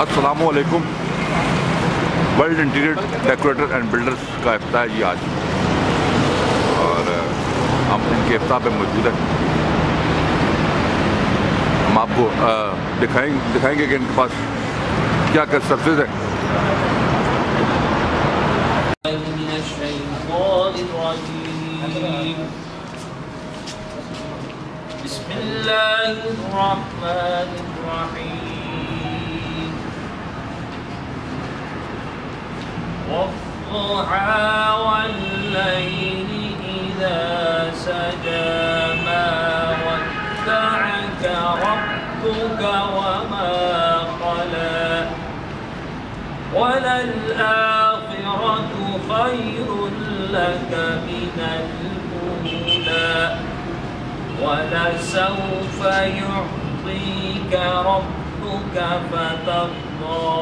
السلام علیکم. World interior decorator and builders کا افتتاح ہے جی آج, اور ہم ان کے افتتاح پہ موجود ہیں. ہم آپ کو دکھائیں گے کہ ان کے پاس کیا کیا سروسز ہیں. بسم اللہ الرحمن الرحیم. والضحى والليل إذا سجى ما ودعك ربك وما قلى وللآخرة خير لك من الأولى ولسوف يعطيك ربك فترضى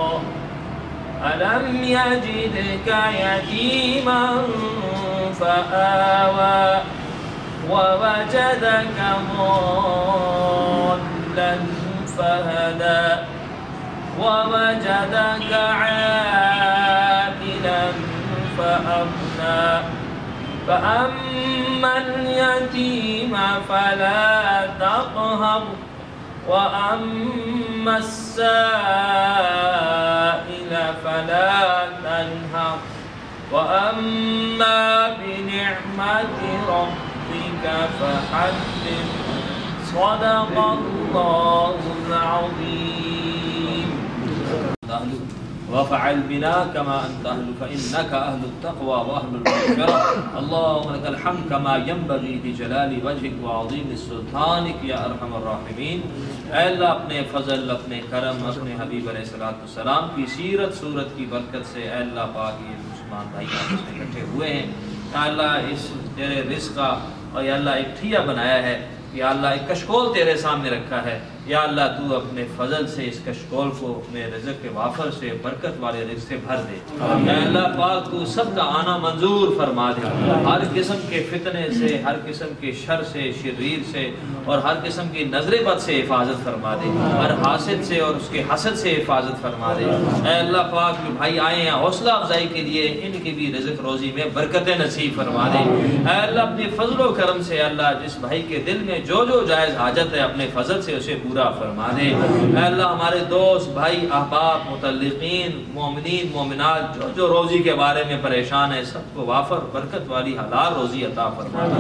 ألم يجدك يتيما فآوى ووجدك ضالا فهدى ووجدك عائلا فأغنى فأما اليتيم فلا تقهر وأما السائل فلا تنهر وأما بنعمة ربك فحدث. صدق الله العظيم. وفعل بنا كما أنت أهل فإنك أهل التقوى وأهل المغفرة. اللهم لك الحمد كما ينبغي لجلال وجهك وعظيم سلطانك يا أرحم الراحمين. اے اللہ اپنے فضل, اپنے کرم, اپنے حبیب علیہ السلام کی سیرت صورت کی برکت سے اے اللہ پاک یہ مسلمان بھائی آپس میں اکٹھے ہوئے ہیں. یا اللہ اس تیرے رزق کا اور یا اللہ ایک ٹھیا بنایا ہے, یا اللہ ایک کشکول تیرے سامنے رکھا ہے. یا اللہ تو اپنے فضل سے اس کشکول کو اپنے رزق کے وافر سے, برکت والے رزق سے بھر دے. یا اللہ پاک تو سب کا آنا منظور فرما دے. ہر قسم کے فتنے سے, ہر قسم کے شر سے, شریر سے اور ہر قسم کی نظر بد سے حفاظت فرما دے. ہر حاسد سے اور اس کے حسد سے حفاظت فرما دے. اے اللہ پاک جو بھائی آئے ہیں حوصلہ افزائی کے لیے, ان کی بھی رزق روزی میں برکتیں نصیب فرما دے. اے اللہ اپنے فضل و کرم سے اللہ جس بھائی کے دل میں جو جو جائز حاجت ہے اپنے فضل سے اسے پورا فرما دے. اے اللہ ہمارے دوست, بھائی, احباب, متعلقین, مومنین, مومنات جو جو روزی کے بارے میں پریشان ہیں سب کو وافر برکت والی حلال روزی عطا فرما دے.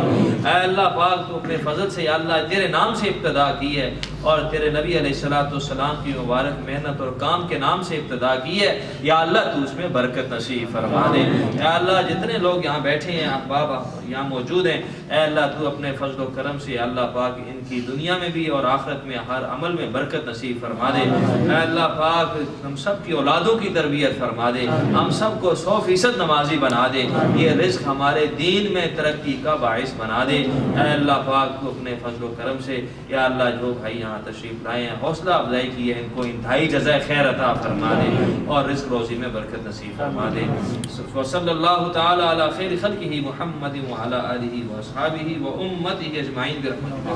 اے اللہ پاک تو اپنے فضل سے یا اللہ تیرے نام سے ابتدا کی ہے اور تیرے نبی علیہ السلام کی مبارک محنت اور کام کے نام سے ابتدا کی ہے. یا اللہ تو اس میں برکت نصیب فرما دے. یا اللہ جتنے لوگ یہاں بیٹھے ہیں, احباب یہاں موجود ہیں, اے اللہ تو اپنے فضل و کرم سے یا اللہ پاک ان کی دنیا میں بھی اور آخرت میں ہر عمل میں برکت نصیب فرما دے. اے اللہ پاک ہم سب کی اولادوں کی تربیت فرما دے, ہم سب کو 100% نمازی بنا دے, یہ رزق ہمارے دین میں ترقی کا باعث بنا دے. اے اللہ پاک تو اپنے فضل و کرم سے یا اللہ جو بھائی یہاں تشریف لائے ہیں حوصلہ افزائی کی ہے ان کو انتہائی جزائے خیر عطا فرما دے اور رزق روزی میں برکت نصیب فرما دے. صلی اللہ تعالی علی خیر خلقہ محمد وعلی آلہ واصحابہ وامتہ اجمعین برحمتہ.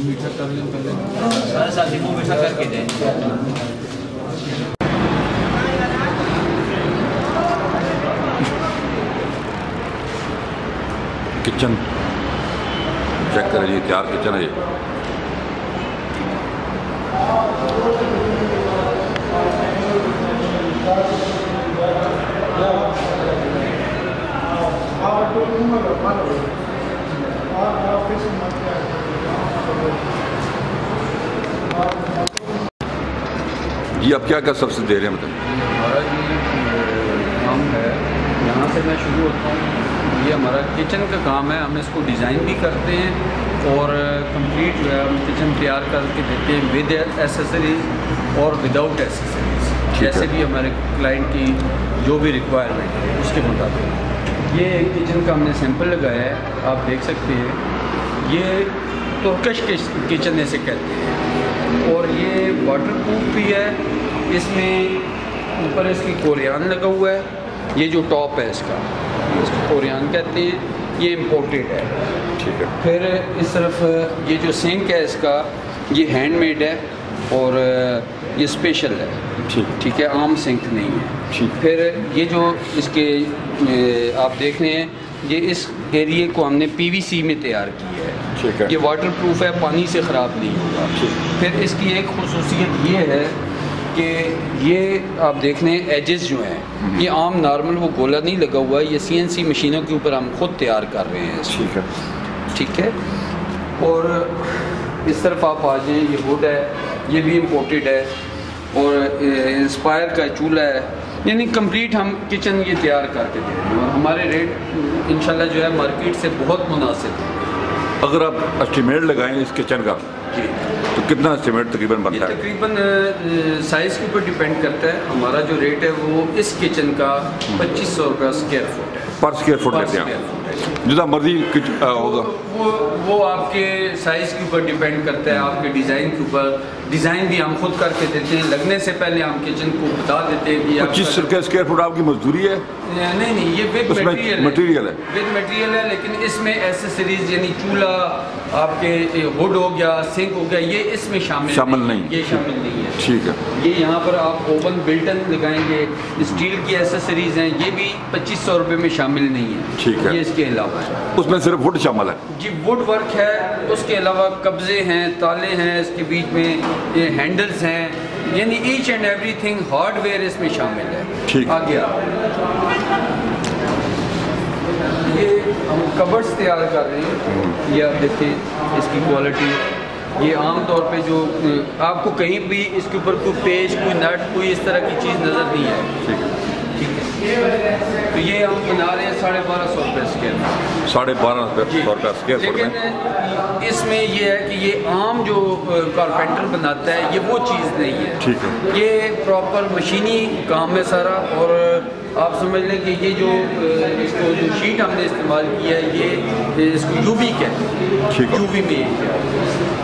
میٹھا کر لیں پہلے, ساتھی منہ میٹھا کر کے دیں. کچن چیک کریں جی, تیار کچن ہے یہ. جی آپ کیا کیا سروسز دے رہے ہیں مطلب؟ ہمارا جی کام ہے, یہاں سے میں شروع ہوتا ہوں. یہ ہمارا کچن کا کام ہے, ہم اس کو ڈیزائن بھی کرتے ہیں اور کمپلیٹ جو ہے ہم کچن تیار کر کے دیتے ہیں ود ایسیسریز اور وداؤٹ ایسیسریز, جیسے بھی ہمارے کلائنٹ کی جو بھی ریکوائرمنٹ ہے اس کے مطابق. یہ کچن کا ہم نے سیمپل لگایا ہے, آپ دیکھ سکتے ہیں. یہ ترکش کچن ایسے کہتے ہیں اور یہ واٹر پروف بھی ہے. اس میں اوپر اس کی کوریان لگا ہوا ہے یہ جو ٹاپ ہے اس کا اوریان کہتے ہیں، یہ امپورٹیڈ ہے. ٹھیک ہے. پھر اس طرف یہ جو سنک ہے اس کا یہ ہینڈ میڈ ہے اور یہ اسپیشل ہے. ٹھیک ہے، عام سنک نہیں ہے. پھر یہ جو اس کے آپ دیکھ رہے ہیں یہ اس ایریے کو ہم نے پی وی سی میں تیار کی ہے. یہ واٹر پروف ہے، پانی سے خراب نہیں ہوگا. پھر اس کی ایک خصوصیت یہ ہے کہ یہ آپ دیکھ رہے ہیں ایجز جو ہیں یہ عام نارمل وہ گولا نہیں لگا ہوا ہے، یہ سی این سی مشینوں کے اوپر ہم خود تیار کر رہے ہیں. ٹھیک ہے. ٹھیک ہے. اور اس طرف آپ آ جائیں، یہ ووڈ ہے، یہ بھی امپورٹیڈ ہے اور انسپائر کا چولہا ہے. یعنی کمپلیٹ ہم کچن یہ تیار کر کے دے رہے ہیں اور ہمارے ریٹ انشاءاللہ جو ہے مارکیٹ سے بہت مناسب ہے. اگر آپ اسٹیمیٹ لگائیں اس کچن کا تو کتنا اسٹیمیٹ تقریباً بنتا ہے؟ تقریباً سائز کے اوپر ڈیپینڈ کرتا ہے. ہمارا جو ریٹ ہے وہ اس کچن کا 2500 روپیہ اسکوائر فٹ ہے. پر اسکوائر فٹ لیتے ہیں جتنا مرضی ہوگا. وہ آپ کے سائز کے اوپر ڈیپینڈ کرتا ہے، آپ کے ڈیزائن کے اوپر. ڈیزائن بھی ہم خود کر کے دیتے ہیں، لگنے سے پہلے ہم کچن کو بتا دیتے ہیں کہ 25 روپے اسکوائر فٹ آپ کی مزدوری ہے؟ نہیں، یہ ود مٹیریل ہے. ود مٹیریل ہے، لیکن اس میں ایسیسریز یعنی چولہا آپ کے ووڈ ہو گیا، سنک ہو گیا، یہ اس میں شامل نہیں. یہ شامل نہیں ہے. ٹھیک ہے. یہ یہاں پر آپ اوون بلٹن لگائیں گے، اسٹیل کی ایسیسریز ہیں، یہ بھی 2500 روپے میں شامل نہیں ہے. ٹھیک ہے. یہ اس کے علاوہ ہے. اس میں صرف ووڈ شامل ہے؟ جی ووڈ ورک ہے. اس کے علاوہ قبضے ہیں، تالے ہیں اس کے بیچ میں، یہ ہینڈلز ہیں، یعنی each and everything hardware اس میں شامل ہے. ٹھیک. آ گیا. یہ ہم کبرڈس تیار کر رہے ہیں. یہ آپ دیکھیں اس کی کوالٹی. یہ عام طور پہ جو آپ کو کہیں بھی اس کے اوپر کوئی پیچ، کوئی نٹ، کوئی اس طرح کی چیز نظر نہیں آئے. ٹھیک ہے. تو یہ ہم بنا رہے ہیں 1250 روپے اسکوائر فٹ. 1250 روپے اسکوائر فٹ میں. لیکن اس میں یہ ہے کہ یہ عام جو کارپینٹر بناتا ہے یہ وہ چیز نہیں ہے. ٹھیک ہے. یہ پراپر مشینی کام ہے سارا. اور آپ سمجھ لیں کہ یہ جو اس کو جو شیٹ ہم نے استعمال کیا ہے یہ اس کو یو وی کہتے ہیں. یو وی میں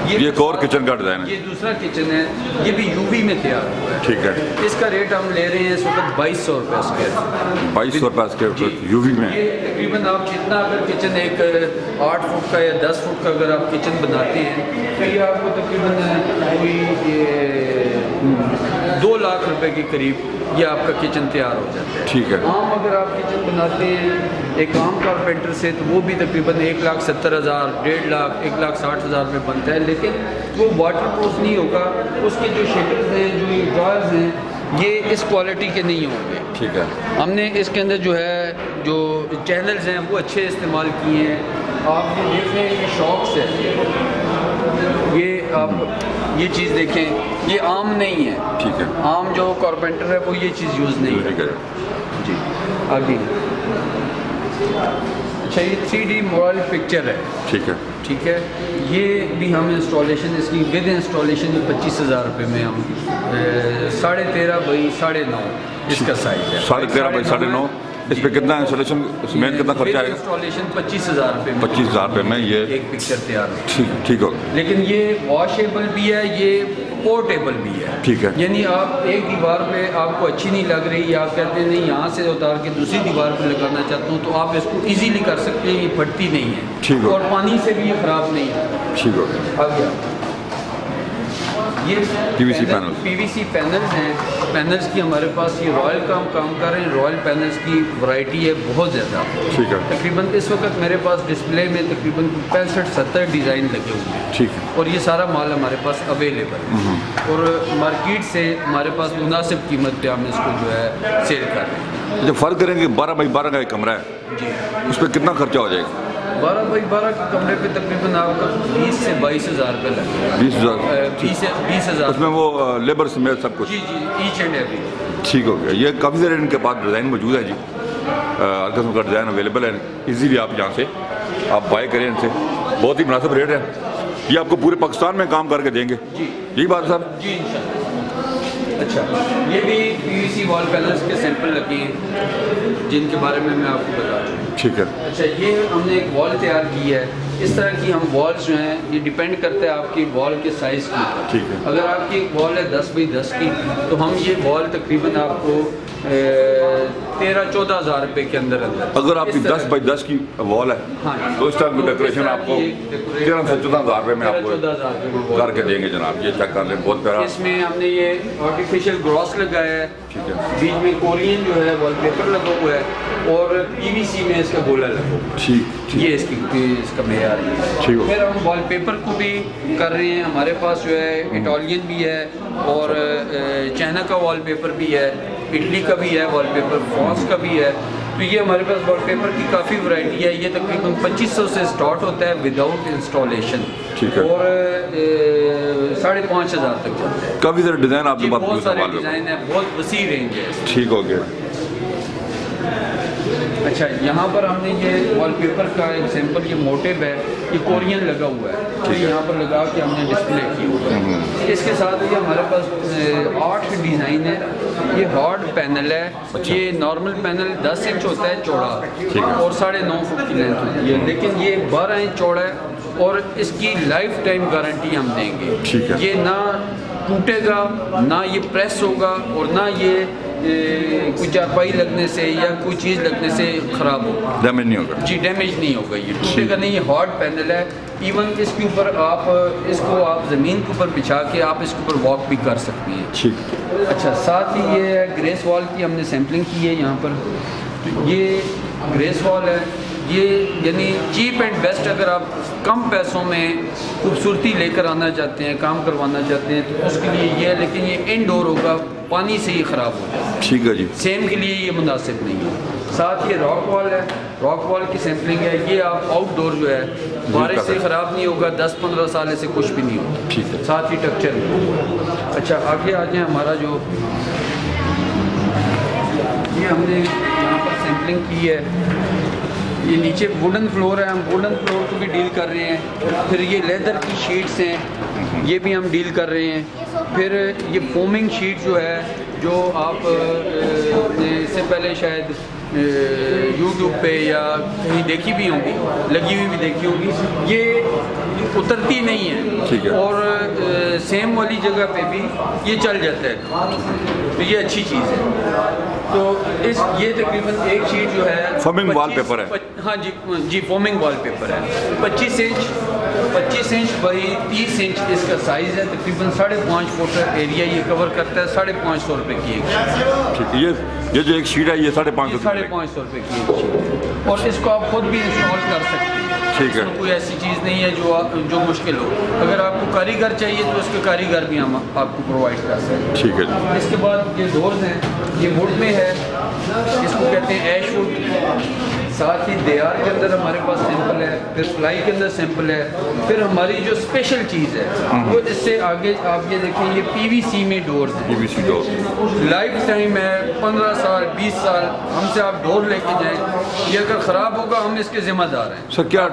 یہ ایک اور کچن کا ڈیزائن ہے. یہ دوسرا کچن ہے، یہ بھی یو وی میں تیار ہوا ہے. ٹھیک ہے. اس کا ریٹ ہم لے رہے ہیں اس وقت 2200 روپے اسکوائر فٹ. 2200 روپے اسکوائر فٹ یو وی میں. یہ تقریباً آپ جتنا اگر کچن ایک 8 فٹ کا یا 10 فٹ کا اگر آپ کچن بناتے ہیں تو یہ آپ کو تقریباً کوئی 2 لاکھ روپے کے قریب یہ آپ کا کچن تیار ہو جاتا ہے. ٹھیک ہے. عام اگر آپ کچن بناتے ہیں ایک عام کارپینٹر سے تو وہ بھی تقریباً 1,70,000 1.5 لاکھ 1,60,000 میں بنتا ہے، لیکن وہ واٹر پروف نہیں ہوگا. اس کے جو شیٹرز ہیں، جو یہ ڈرائرز ہیں، یہ اس کوالٹی کے نہیں ہوں گے. ٹھیک ہے. ہم نے اس کے اندر جو ہے جو چینلز ہیں وہ اچھے استعمال کیے ہیں. آپ یہ دیکھ رہے ہیں یہ شاکس ہے، یہ آپ یہ چیز دیکھیں یہ عام نہیں ہے. ٹھیک ہے. عام جو کارپینٹر ہے وہ یہ چیز یوز نہیں کرے. جی آگے. اچھا یہ 3D موبائل پکچر ہے. ٹھیک ہے. ٹھیک ہے. یہ بھی ہم انسٹالیشن اس کی ود انسٹالیشن 25,000 روپے میں ہم 13.5 بائی 9.5 اس کا سائز ہے. 13.5 بائی 9.5. اس پہ کتنا انسٹالیشن سیمنٹ کتنا خرچہ آئے گا؟ انسٹالیشن 25,000 روپے میں. 25,000 روپے میں یہ ایک پکچر تیار ہے. ٹھیک ہوگا. لیکن یہ واشیبل بھی ہے، یہ پورٹیبل بھی ہے. ٹھیک ہے. یعنی آپ ایک دیوار پہ آپ کو اچھی نہیں لگ رہی، آپ کہتے ہیں نہیں یہاں سے اتار کے دوسری دیوار پہ لگانا چاہتا ہوں تو آپ اس کو ایزیلی کر سکتے ہیں. یہ پھٹتی نہیں ہے. ٹھیک. اور پانی سے بھی یہ خراب نہیں ہے. ٹھیک ہوگا. آ گیا. یہ پی وی سی پینل. پی وی سی پینلز ہیں. پینلز کی ہمارے پاس یہ رائل کا ہم کام کر رہے ہیں. رائل پینلز کی ورائٹی ہے بہت زیادہ. ٹھیک ہے. تقریباً اس وقت میرے پاس ڈسپلے میں تقریباً 65-70 ڈیزائن لگے ہوئے ہیں. ٹھیک ہے. اور یہ سارا مال ہمارے پاس اویلیبل ہے اور مارکیٹ سے ہمارے پاس مناسب قیمت پہ ہم اس کو جو ہے سیل کر رہے ہیں. جب فرق کریں گے 12 بائی 12 کا ایک کمرہ ہے جی اس پہ کتنا خرچہ ہو جائے گا؟ 12 بائی 12 کے کمرے پہ تقریباً آپ کا 20 سے 22,000 روپے لگے گا. 20,000 اس میں وہ لیبر سمیت سب کچھ. جی جی ایچ اینڈ ایوری. ٹھیک ہو گیا. یہ کافی سارے ان کے پاس ڈیزائن موجود ہے جی. ہر قسم کا ڈیزائن اویلیبل ہے. ایزیلی آپ یہاں سے آپ بائی کریں ان سے. بہت ہی مناسب ریٹ ہے. یہ آپ کو پورے پاکستان میں کام کر کے دیں گے. جی یہی بات ہے سر. جی انشاءاللہ. اچھا یہ بھی پی وی سی وال پینلز کے سیمپل لگے ہیں جن کے بارے میں آپ کو بتا دوں. ٹھیک ہے. اچھا یہ ہم نے ایک وال تیار کی ہے. اس طرح کی ہم والز جو ہیں یہ ڈیپینڈ کرتا ہے آپ کی وال کے سائز کی. ٹھیک ہے. اگر آپ کی ایک وال ہے 10 بائی 10 کی تو ہم یہ وال تقریباً آپ کو 13-14 ہزار روپے کے اندر اگر آپ کی 10 بائی 10 کی وال ہے تو اس ٹائم کی ڈیکوریشن آپ کو 13 سے 14 ہزار روپے میں آپ کو کر کے دیں گے جناب. یہ چیک کر لیں, بہت پیارا. اس میں ہم نے یہ آرٹیفیشیل گراس لگایا ہے, بیچ میں کورین جو ہے وال پیپر لگا ہوا ہے اور PVC میں اس کا گولا لگا ہوا ہے. ٹھیک, یہ اس کا معیار ہے. پھر ہم وال پیپر کو بھی کر رہے ہیں. ہمارے پاس جو ہے اٹالین بھی ہے اور چائنا کا وال پیپر بھی ہے, اٹلی کا بھی ہے وال پیپر, فرانس کا بھی ہے. تو یہ ہمارے پاس وال پیپر کی کافی ورائٹی ہے. یہ تقریباً 2500 سے سٹارٹ ہوتا ہے وداؤٹ انسٹالیشن اور 5500 تک چلتا ہے. کافی سارے ڈیزائن آپ کے پاس بہت سارے ڈیزائن ہے, بہت وسیع رینج ہے. ٹھیک ہو گیا. اچھا, یہاں پر ہم نے یہ وال پیپر کا ایک سیمپل, یہ موٹیو ہے, یہ کورین لگا ہوا ہے, تو یہاں پر لگا کے ہم نے ڈسپلے کی ہوا ہے. اس کے ساتھ یہ ہمارے پاس 8 ڈیزائن ہے. یہ ہارڈ پینل ہے. یہ نارمل پینل 10 انچ ہوتا ہے چوڑا اور 9.5 فٹ کی لینتھ ہوتی ہے, لیکن یہ 12 انچ چوڑا ہے اور اس کی لائف ٹائم گارنٹی ہم دیں گے. یہ نہ ٹوٹے گا, نہ یہ پریس ہوگا اور نہ یہ کوئی چارپائی لگنے سے یا کوئی چیز لگنے سے خراب ہوگا, ڈیمیج نہیں ہوگا. جی ڈیمیج نہیں ہوگا, یہ ٹوٹے گا نہیں. یہ ہارڈ پینل ہے. ایون اس کے اوپر آپ اس کو آپ زمین کے اوپر بچھا کے آپ اس کے اوپر واک بھی کر سکتے ہیں. ٹھیک. اچھا, ساتھ ہی یہ گریس وال کی ہم نے سیمپلنگ کی ہے یہاں پر. یہ گریس وال ہے. یہ یعنی چیپ اینڈ بیسٹ, اگر آپ کم پیسوں میں خوبصورتی لے کر آنا چاہتے ہیں, کام کروانا چاہتے ہیں, تو اس کے لیے یہ ہے. لیکن یہ انڈور ہوگا, پانی سے ہی خراب ہو جاتا ہے. ٹھیک ہے جی. سیم کے لیے یہ مناسب نہیں ہے. ساتھ یہ راک وال ہے. راک وال کی سیمپلنگ ہے. یہ آپ آؤٹ ڈور جو ہے بارش سے خراب نہیں ہوگا, 10-15 سال سے کچھ بھی نہیں ہوگا. ٹھیک ہے. ساتھ ہی ٹکچر. اچھا, آگے آ جائیں. ہمارا جو یہ ہم نے یہاں پر سیمپلنگ کی ہے, یہ نیچے ووڈن فلور ہے. ہم ووڈن فلور کو بھی ڈیل کر رہے ہیں. پھر یہ لیدر کی شیٹس ہیں, یہ بھی ہم ڈیل کر رہے ہیں. پھر یہ فومنگ شیٹ جو ہے, جو آپ نے اس سے پہلے شاید یوٹیوب پہ یا کہیں دیکھی بھی ہوں گی, لگی ہوئی بھی دیکھی ہوگی, یہ اترتی نہیں ہے اور سیم والی جگہ پہ بھی یہ چل جاتا ہے. تو یہ اچھی چیز ہے. تو یہ تقریباً ایک شیٹ جو ہے فومنگ وال پیپر ہے. ہاں جی, فومنگ وال پیپر ہے. 25 انچ بائی 30 انچ اس کا سائز ہے. تقریباً 5.5 فٹ ایریا یہ کور کرتا ہے. 550 روپے کی ایک شیٹ. یہ جو ایک شیٹ ہے یہ 550 روپے کی ایک شیٹ, اور اس کو آپ خود بھی انسٹال کر سکتے ہیں. ٹھیک ہے. کوئی ایسی چیز نہیں ہے جو مشکل ہو. اگر آپ کو کاریگر چاہیے تو اس کے کاریگر بھی ہم آپ کو پرووائڈ کر سکتے ہیں. ٹھیک ہے. اس کے بعد یہ ڈورز ہیں, یہ ووڈ میں ہے, اس کو کہتے ہیں ایش ووڈ. ساتھ ہی دیار کے اندر ہمارے پاس سیمپل ہے. پھر فلائی کے اندر سیمپل ہے. پھر ہماری جو اسپیشل چیز ہے وہ اس سے آگے آپ یہ دیکھیں, یہ PVC میں ڈورز ہیں. PVC ڈور لائف ٹائم ہے, 15 سال 20 سال ہم سے آپ ڈور لے کے جائیں. یہ اگر خراب ہوگا ہم اس کے ذمہ دار ہیں. سر کیا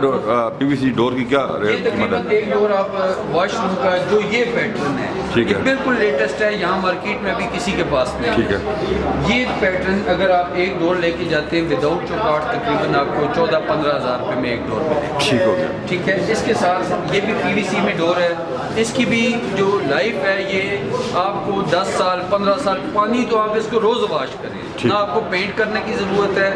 PVC ڈور کی کیا ریٹ قیمت ہے؟ ایک ڈور آپ واش روم کا جو یہ پیٹرن ہے, یہ بالکل لیٹسٹ ہے, یہاں مارکیٹ میں بھی کسی کے پاس نہیں. ٹھیک ہے. یہ پیٹرن اگر آپ ایک ڈور لے کے جاتے ہیں وداؤٹ چوکاٹ, تقریباً آپ کو 14-15 ہزار روپے میں ایک ڈور ملے. ٹھیک ہو گیا. ٹھیک ہے. اس کے ساتھ یہ بھی PVC میں ڈور ہے. اس کی بھی جو لائف ہے یہ آپ کو 10 سال 15 سال. پانی تو آپ اس کو روز واش کریں, نہ آپ کو پینٹ کرنے کی ضرورت ہے,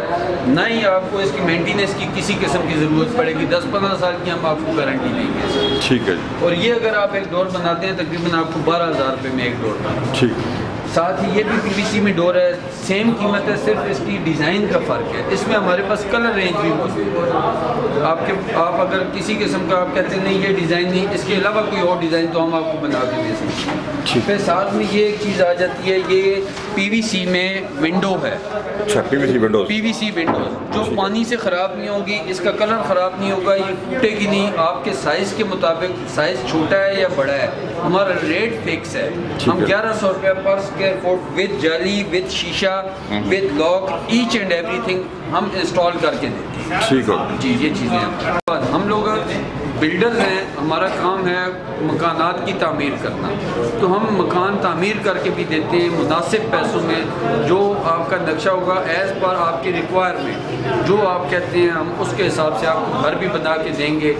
نہ ہی آپ کو اس کی مینٹیننس کی کسی قسم کی ضرورت پڑے گی. 10-15 سال کی ہم آپ کو گارنٹی دیں گے. ٹھیک ہے. اور یہ اگر آپ ایک ڈور بناتے ہیں تقریباً آپ کو 12,000 روپے میں ایک ڈور بنانا. ٹھیک. ساتھ ہی یہ بھی PVC میں ڈور ہے. سیم قیمت ہے, صرف اس کی ڈیزائن کا فرق ہے. اس میں ہمارے پاس کلر رینج بھی موجود ہے. آپ اگر کسی قسم کا آپ کہتے ہیں نہیں یہ ڈیزائن نہیں, اس کے علاوہ کوئی اور ڈیزائن, تو ہم آپ کو بنا کے دے سکتے ہیں. پھر ساتھ میں یہ ایک چیز آ جاتی ہے, یہ PVC میں ونڈو ہے. اچھا, PVC ونڈوز جو پانی سے خراب نہیں ہوگی, اس کا کلر خراب نہیں ہوگا, یہ ٹوٹے گی نہیں. آپ کے سائز کے مطابق, سائز چھوٹا ہے یا بڑا ہے, ہمارا ریٹ فکس ہے. ہم 1100 روپے پر اسکوائر فٹ ود جالی, ود شیشہ, with lock, each and everything ہم انسٹال کر کے دیتے ہیں. ٹھیک ہو. جی, یہ چیزیں ہیں. ہم لوگ بلڈرز ہیں, ہمارا کام ہے مکانات کی تعمیر کرنا. تو ہم مکان تعمیر کر کے بھی دیتے ہیں مناسب پیسوں میں. جو آپ کا نقشہ ہوگا ایز پر آپ کی ریکوائرمنٹ, جو آپ کہتے ہیں ہم اس کے حساب سے آپ کو گھر بھی بنا کے دیں گے.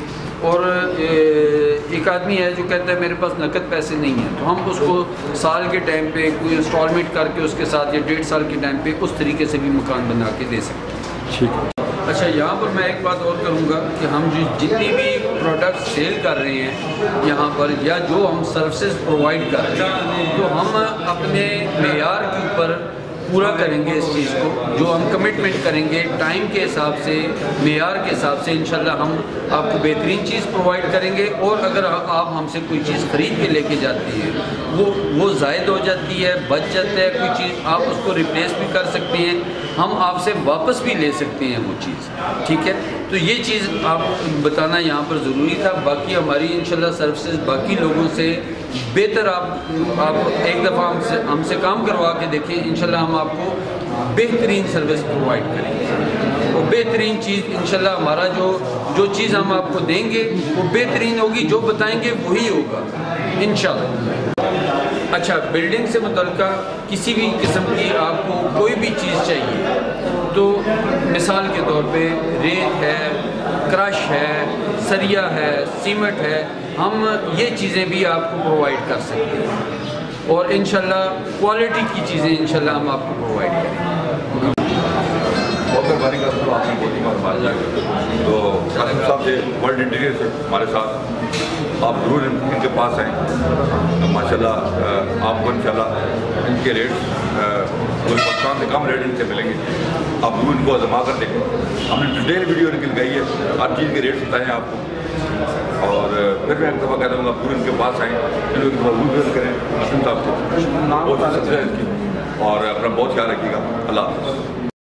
اور ایک آدمی ہے جو کہتا ہے میرے پاس نقد پیسے نہیں ہیں، تو ہم اس کو سال کے ٹائم پہ کوئی انسٹالمنٹ کر کے اس کے ساتھ یا 1.5 سال کے ٹائم پہ اس طریقے سے بھی مکان بنا کے دے سکتے ہیں۔ ٹھیک ہے۔ اچھا، یہاں پر میں ایک بات اور کروں گا کہ ہم جتنی بھی پروڈکٹ سیل کر رہے ہیں یہاں پر یا جو ہم سروسز پرووائڈ کر رہے ہیں، تو ہم اپنے معیار کے اوپر پورا کریں گے اس چیز کو، جو ہم کمٹمنٹ کریں گے ٹائم کے حساب سے، معیار کے حساب سے انشاءاللہ ہم آپ کو بہترین چیز پرووائڈ کریں گے۔ اور اگر آپ ہم سے کوئی چیز خرید کے لے کے جاتی ہے، وہ زائد ہو جاتی ہے، بچ جاتا ہے کوئی چیز، آپ اس کو ریپلیس بھی کر سکتے ہیں، ہم آپ سے واپس بھی لے سکتے ہیں وہ چیز، ٹھیک ہے۔ تو یہ چیز آپ بتانا یہاں پر ضروری تھا۔ باقی ہماری انشاءاللہ سروسز باقی لوگوں سے بہتر، آپ ایک دفعہ ہم سے کام کروا کے دیکھیں، انشاءاللہ ہم آپ کو بہترین سروس پرووائڈ کریں گے، اور بہترین چیز انشاءاللہ ہمارا جو چیز ہم آپ کو دیں گے وہ بہترین ہوگی، جو بتائیں گے وہی ہوگا انشاءاللہ۔ اچھا، بلڈنگ سے متعلقہ کسی بھی قسم کی آپ کو کوئی بھی چیز چاہیے تو مثال کے طور پہ ریت ہے، کرش ہے، سریا ہے، سیمنٹ ہے، ہم یہ چیزیں بھی آپ کو پرووائڈ کر سکتے ہیں، اور انشاءاللہ کوالٹی کی چیزیں انشاءاللہ ہم آپ کو پرووائڈ کریں گے۔ بہت مہربانی کرتا ہوں آپ نے بہت ہی مہربانی جا کے تو قاسم صاحب سے ورلڈ انٹیریئر سے ہمارے ساتھ آپ ضرور ان کے پاس آئیں، ماشاءاللہ آپ کو انشاءاللہ ان کے ریٹس کوئی پاکستان سے کم ریٹ ان سے ملیں گے، آپ ضرور ان کو آزما کر دیکھیں۔ ہم نے ڈیٹیل ویڈیو ان کی لگائی ہے، ہر چیز کے ریٹس بتائیں آپ کو، اور پھر میں ایک دفعہ کہتا ہوں آپ ضرور ان کے پاس آئیں، ان کو ایک دفعہ ضرور کریں قاسم صاحب کو، بہت سبسکرائب کی، اور اپنا بہت خیال رکھیے گا۔ اللہ حافظ۔